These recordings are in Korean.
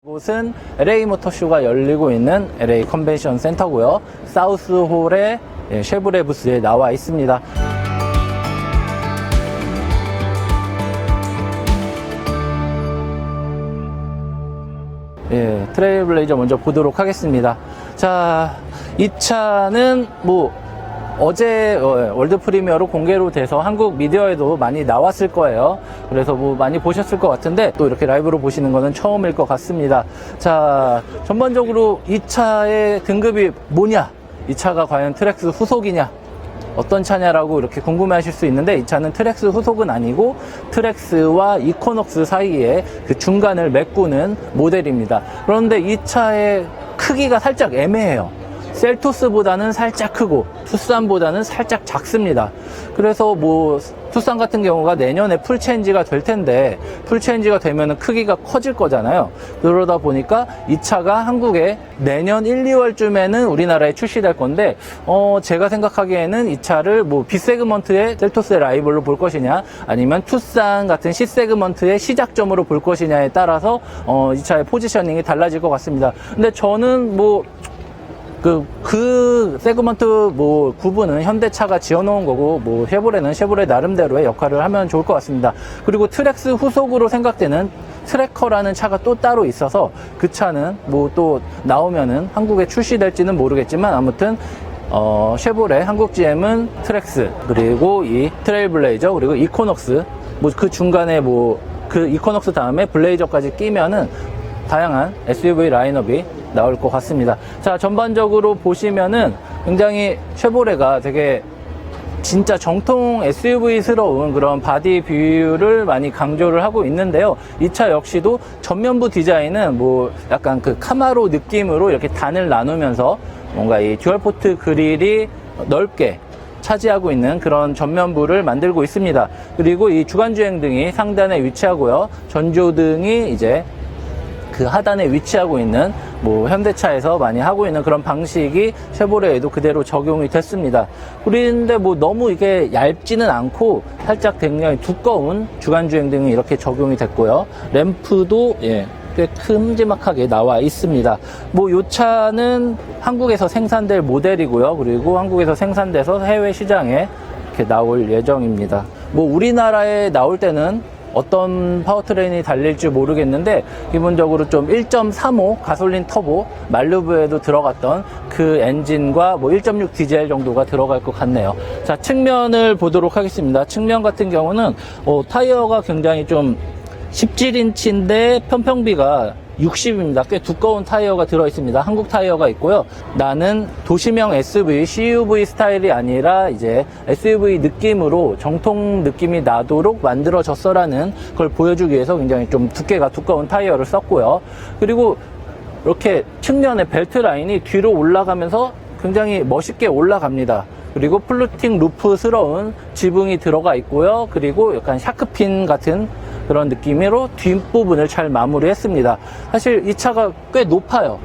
이곳은 LA 모터쇼가 열리고 있는 LA 컨벤션 센터고요. 사우스홀의 쉐보레 부스에 나와 있습니다. 트레일블레이저 먼저 보도록 하겠습니다. 자, 이 차는 어제 월드 프리미어로 공개로 돼서 한국 미디어에도 많이 나왔을 거예요. 그래서 많이 보셨을 것 같은데 또 이렇게 라이브로 보시는 거는 처음일 것 같습니다. 자, 전반적으로 이 차의 등급이 뭐냐? 이 차가 과연 트랙스 후속이냐? 어떤 차냐라고 이렇게 궁금해 하실 수 있는데, 이 차는 트랙스 후속은 아니고 트랙스와 이코녹스 사이에 그 중간을 메꾸는 모델입니다. 그런데 이 차의 크기가 살짝 애매해요. 셀토스보다는 살짝 크고 투싼보다는 살짝 작습니다. 그래서 투싼 같은 경우가 내년에 풀체인지가 될 텐데, 풀체인지가 되면 크기가 커질 거잖아요. 그러다 보니까 이 차가 한국에 내년 1, 2월쯤에는 우리나라에 출시될 건데, 제가 생각하기에는 이 차를 B세그먼트의 셀토스의 라이벌로 볼 것이냐, 아니면 투싼 같은 C세그먼트의 시작점으로 볼 것이냐에 따라서 이 차의 포지셔닝이 달라질 것 같습니다. 근데 저는 그 세그먼트 구분은 현대차가 지어놓은 거고, 쉐보레는 쉐보레 나름대로의 역할을 하면 좋을 것 같습니다. 그리고 트랙스 후속으로 생각되는 트래커라는 차가 또 따로 있어서, 그 차는 또 나오면은 한국에 출시될지는 모르겠지만, 아무튼 쉐보레 한국 GM은 트랙스, 그리고 이 트레일블레이저, 그리고 이코녹스, 그 중간에 그 이코녹스 다음에 블레이저까지 끼면은 다양한 SUV 라인업이 나올 것 같습니다. 자, 전반적으로 보시면은 굉장히 쉐보레가 되게 진짜 정통 SUV스러운 그런 바디 비율을 많이 강조를 하고 있는데요. 이 차 역시도 전면부 디자인은 약간 그 카마로 느낌으로 이렇게 단을 나누면서 뭔가 이 듀얼포트 그릴이 넓게 차지하고 있는 그런 전면부를 만들고 있습니다. 그리고 이 주간주행등이 상단에 위치하고요. 전조등이 이제 그 하단에 위치하고 있는 현대차에서 많이 하고 있는 그런 방식이 쉐보레에도 그대로 적용이 됐습니다. 그런데 너무 이게 얇지는 않고 살짝 굉장히 두꺼운 주간주행등이 이렇게 적용이 됐고요. 램프도 꽤 큼지막하게 나와 있습니다. 이 차는 한국에서 생산될 모델이고요. 그리고 한국에서 생산돼서 해외 시장에 이렇게 나올 예정입니다. 우리나라에 나올 때는 어떤 파워트레인이 달릴지 모르겠는데, 기본적으로 좀 1.35 가솔린 터보 말루브에도 들어갔던 그 엔진과 1.6 디젤 정도가 들어갈 것 같네요. 자, 측면을 보도록 하겠습니다. 측면 같은 경우는 타이어가 굉장히 좀 17인치인데 편평비가 60입니다. 꽤 두꺼운 타이어가 들어있습니다. 한국 타이어가 있고요. 나는 도시명 SUV, CUV 스타일이 아니라 이제 SUV 느낌으로 정통 느낌이 나도록 만들어졌어라는 걸 보여주기 위해서 굉장히 좀 두께가 두꺼운 타이어를 썼고요. 그리고 이렇게 측면에 벨트 라인이 뒤로 올라가면서 굉장히 멋있게 올라갑니다. 그리고 플루팅 루프스러운 지붕이 들어가 있고요. 그리고 약간 샤크핀 같은 그런 느낌으로 뒷부분을 잘 마무리했습니다. 사실 이 차가 꽤 높아요.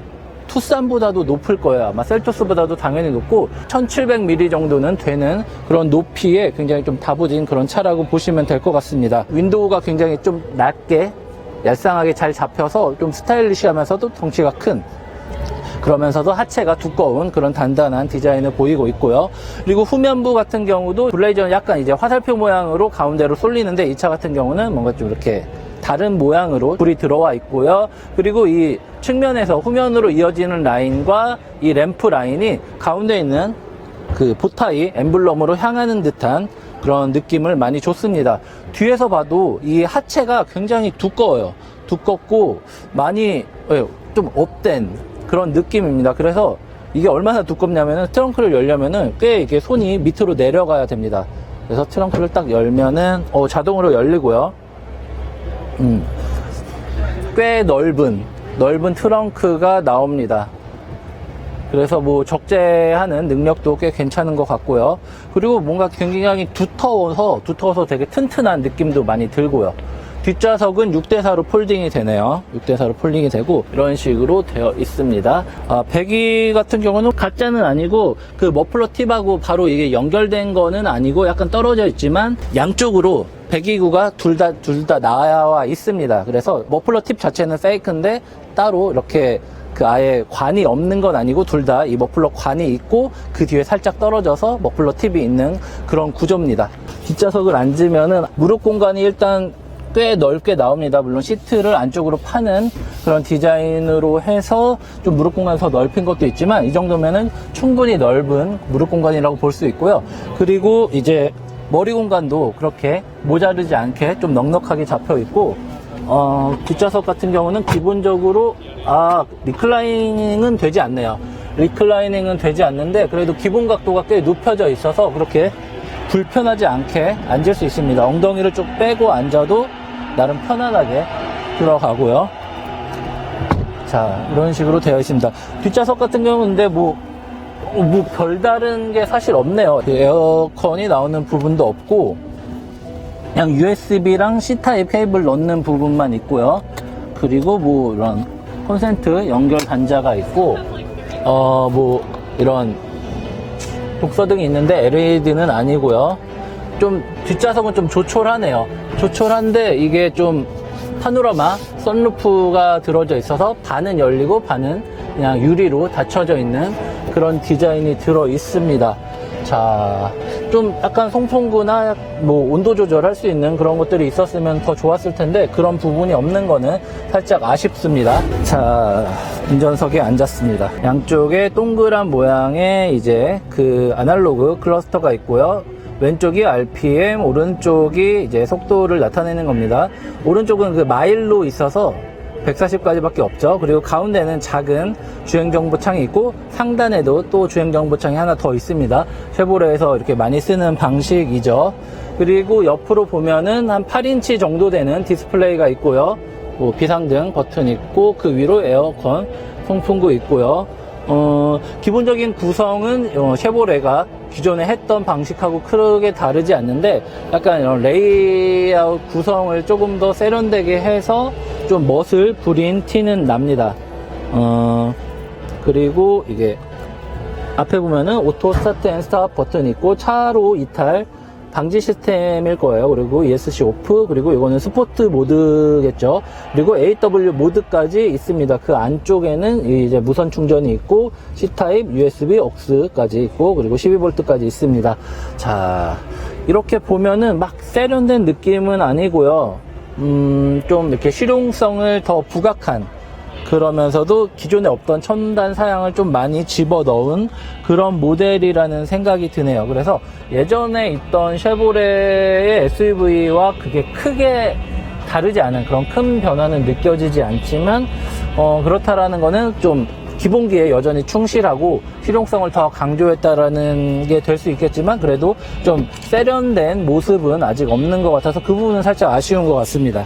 투싼보다도 높을 거예요. 아마 셀토스보다도 당연히 높고 1700mm 정도는 되는 그런 높이에 굉장히 좀 다부진 그런 차라고 보시면 될 것 같습니다. 윈도우가 굉장히 좀 낮게 얄쌍하게 잘 잡혀서 좀 스타일리시하면서도 덩치가 큰, 그러면서도 하체가 두꺼운 그런 단단한 디자인을 보이고 있고요. 그리고 후면부 같은 경우도 블레이저는 약간 이제 화살표 모양으로 가운데로 쏠리는데, 이 차 같은 경우는 뭔가 좀 이렇게 다른 모양으로 불이 들어와 있고요. 그리고 이 측면에서 후면으로 이어지는 라인과 이 램프 라인이 가운데 있는 그 보타이 엠블럼으로 향하는 듯한 그런 느낌을 많이 줬습니다. 뒤에서 봐도 이 하체가 굉장히 두꺼워요. 두껍고 많이 좀 업된 그런 느낌입니다. 그래서 이게 얼마나 두껍냐면은 트렁크를 열려면은 꽤 이게 손이 밑으로 내려가야 됩니다. 그래서 트렁크를 딱 열면은 자동으로 열리고요. 꽤 넓은 트렁크가 나옵니다. 그래서 적재하는 능력도 꽤 괜찮은 것 같고요. 그리고 뭔가 굉장히 두터워서 되게 튼튼한 느낌도 많이 들고요. 뒷좌석은 6대4로 폴딩이 되네요. 6대4로 폴딩이 되고 이런 식으로 되어 있습니다. 배기 같은 경우는 가짜는 아니고 그 머플러 팁하고 바로 이게 연결된 거는 아니고 약간 떨어져 있지만 양쪽으로 배기구가 둘 다 나와 있습니다. 그래서 머플러 팁 자체는 페이크인데 따로 이렇게 그 아예 관이 없는 건 아니고 둘 다 이 머플러 관이 있고 그 뒤에 살짝 떨어져서 머플러 팁이 있는 그런 구조입니다. 뒷좌석을 앉으면은 무릎 공간이 일단 꽤 넓게 나옵니다. 물론 시트를 안쪽으로 파는 그런 디자인으로 해서 좀 무릎 공간이 더 넓힌 것도 있지만 이 정도면은 충분히 넓은 무릎 공간이라고 볼 수 있고요. 그리고 이제 머리 공간도 그렇게 모자르지 않게 좀 넉넉하게 잡혀 있고, 뒷좌석 같은 경우는 기본적으로 리클라이닝은 되지 않네요. 리클라이닝은 되지 않는데 그래도 기본 각도가 꽤 눕혀져 있어서 그렇게 불편하지 않게 앉을 수 있습니다. 엉덩이를 쭉 빼고 앉아도 나름 편안하게 들어가고요. 자, 이런 식으로 되어 있습니다. 뒷좌석 같은 경우는 근데 뭐 별다른 게 사실 없네요. 에어컨이 나오는 부분도 없고 그냥 USB랑 C타입 케이블 넣는 부분만 있고요. 그리고 뭐 이런 콘센트 연결 단자가 있고 뭐 이런 독서등이 있는데 LED는 아니고요. 좀 뒷좌석은 좀 조촐하네요. 조촐한데 이게 좀 파노라마 선루프가 들어져 있어서 반은 열리고 반은 그냥 유리로 닫혀져 있는 그런 디자인이 들어 있습니다. 자, 좀 약간 송풍구나 뭐 온도 조절할 수 있는 그런 것들이 있었으면 더 좋았을 텐데 그런 부분이 없는 거는 살짝 아쉽습니다. 자, 운전석에 앉았습니다. 양쪽에 동그란 모양의 이제 그 아날로그 클러스터가 있고요. 왼쪽이 RPM, 오른쪽이 이제 속도를 나타내는 겁니다. 오른쪽은 그 마일로 있어서 140까지밖에 없죠. 그리고 가운데는 작은 주행정보창이 있고 상단에도 또 주행정보창이 하나 더 있습니다. 쉐보레에서 이렇게 많이 쓰는 방식이죠. 그리고 옆으로 보면은 한 8인치 정도 되는 디스플레이가 있고요. 뭐 비상등 버튼 있고 그 위로 에어컨 송풍구 있고요. 기본적인 구성은 쉐보레가 기존에 했던 방식하고 크게 다르지 않는데 약간 이런 레이아웃 구성을 조금 더 세련되게 해서 좀 멋을 부린 티는 납니다. 그리고 이게 앞에 보면은 오토 스타트 앤 스탑 버튼 있고 차로 이탈 방지 시스템일 거예요. 그리고 ESC 오프, 그리고 이거는 스포트 모드겠죠. 그리고 AW 모드까지 있습니다. 그 안쪽에는 이제 무선 충전이 있고 C타입, USB, AUX까지 있고 그리고 12V까지 있습니다. 자, 이렇게 보면은 막 세련된 느낌은 아니고요. 좀 이렇게 실용성을 더 부각한, 그러면서도 기존에 없던 첨단 사양을 좀 많이 집어넣은 그런 모델이라는 생각이 드네요. 그래서 예전에 있던 쉐보레의 SUV와 그게 크게 다르지 않은 그런 큰 변화는 느껴지지 않지만 그렇다라는 거는 좀 기본기에 여전히 충실하고 실용성을 더 강조했다라는 게 될 수 있겠지만 그래도 좀 세련된 모습은 아직 없는 것 같아서 그 부분은 살짝 아쉬운 것 같습니다.